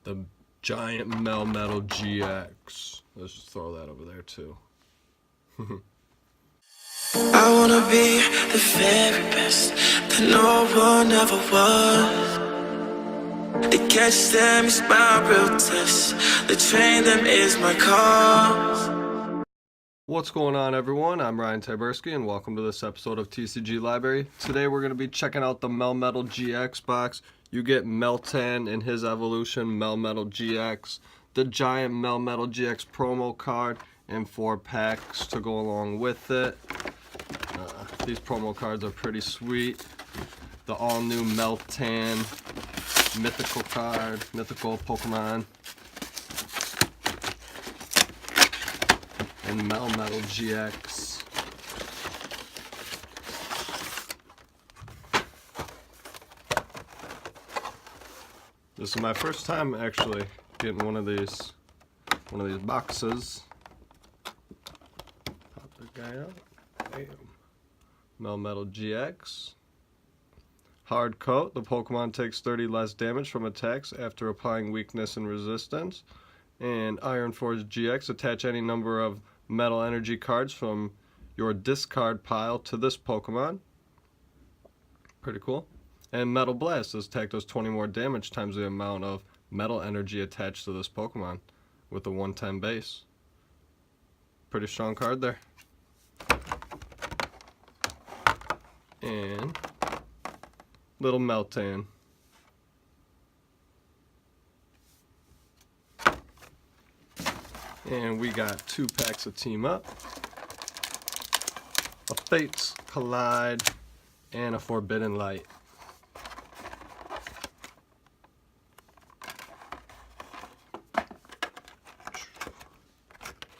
The giant Melmetal GX. Let's just throw that over there too. I wanna be the very best that no one ever was. To catch them is my real test. To train them is my cause. What's going on, everyone? I'm Ryan Tyburski, and welcome to this episode of TCG Library. Today we're going to be checking out the Melmetal GX box. You get Meltan in his evolution, Melmetal GX, the giant Melmetal GX promo card, and 4 packs to go along with it. These promo cards are pretty sweet. The all-new Meltan mythical card, mythical Pokemon, and Melmetal GX. This is my first time actually getting one of these boxes. Pop the guy out. Bam. Melmetal GX. Hard coat. The Pokemon takes 30 less damage from attacks after applying weakness and resistance. And Iron Force GX. Attach any number of metal energy cards from your discard pile to this Pokemon. Pretty cool. And Metal Blast. This attack does 20 more damage times the amount of metal energy attached to this Pokemon with a 110 base. Pretty strong card there. And little Meltan. And we got 2 packs of Team Up, a Fates Collide, and a Forbidden Light.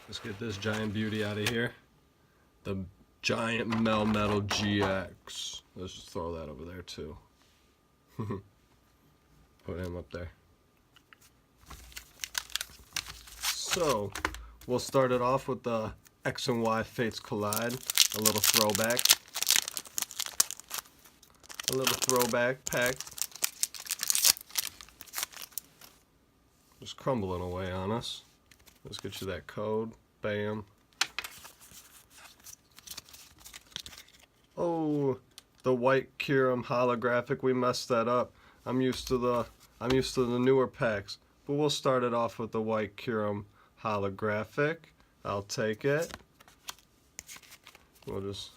Let's get this giant beauty out of here. The giant Melmetal GX. Let's just throw that over there too. Put him up there. So, we'll start it off with the X and Y Fates Collide. A little throwback. A little throwback pack. Just crumbling away on us. Let's get you that code. Bam. Oh, the white Kyurem holographic. We messed that up. I'm used to the newer packs, but we'll start it off with the white Kyurem holographic. I'll take it. We'll just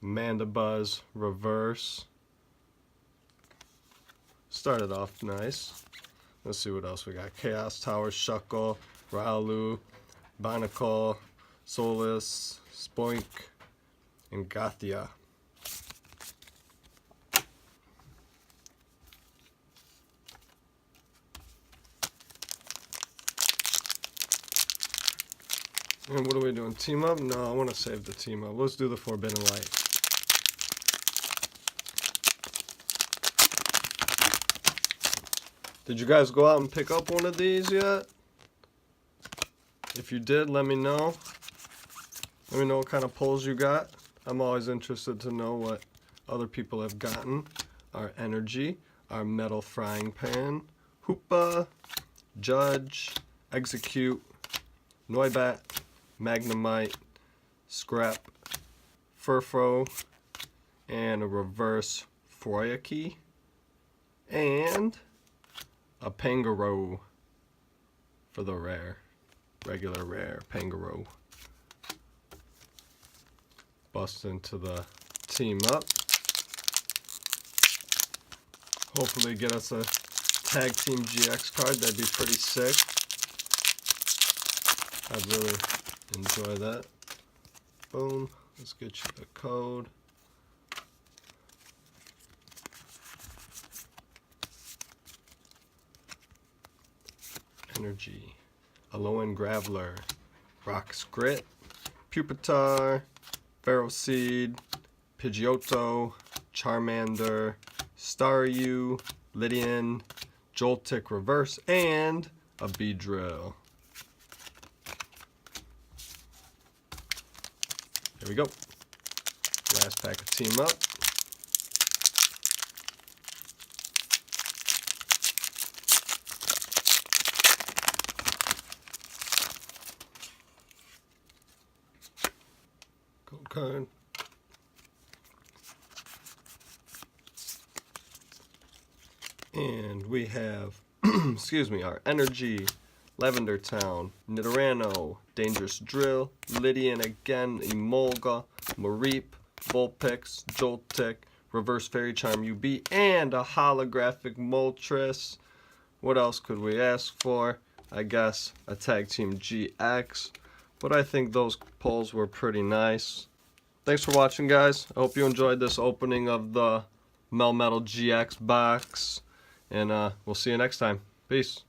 Mandibuzz reverse. Start it off nice. Let's see what else we got. Chaos Tower, Shuckle, Raulu, Binacle, Solus, Spoink, and Gothia. And what are we doing? Team Up? No, I want to save the Team Up. Let's do the Forbidden Light. Did you guys go out and pick up one of these yet? If you did, let me know. Let me know what kind of pulls you got. I'm always interested to know what other people have gotten. Our Energy, our Metal Frying Pan, Hoopa, Judge, Execute, Noibat, Magnemite, Scrap, Furfro, and a reverse Froyaki, and a Pangoro for the rare, regular rare Pangoro. Bust into the Team Up. Hopefully get us a Tag Team GX card. That'd be pretty sick. I'd really enjoy that. Boom. Let's get you the code. Energy. Alolan Graveler. Rock's Grit. Pupitar. Ferroseed. Pidgeotto. Charmander. Staryu. Lydian. Joltik Reverse. And a Beedrill. There we go. Last pack of Team Up. Okay. And we have, excuse me, our Energy, Lavender Town, Nidorano, Dangerous Drill, Lydian again, Emolga, Mareep, Vulpix, Joltik, Reverse Fairy Charm UB, and a holographic Moltres. What else could we ask for? I guess a Tag Team GX. But I think those pulls were pretty nice. Thanks for watching, guys. I hope you enjoyed this opening of the Melmetal GX box. And we'll see you next time. Peace.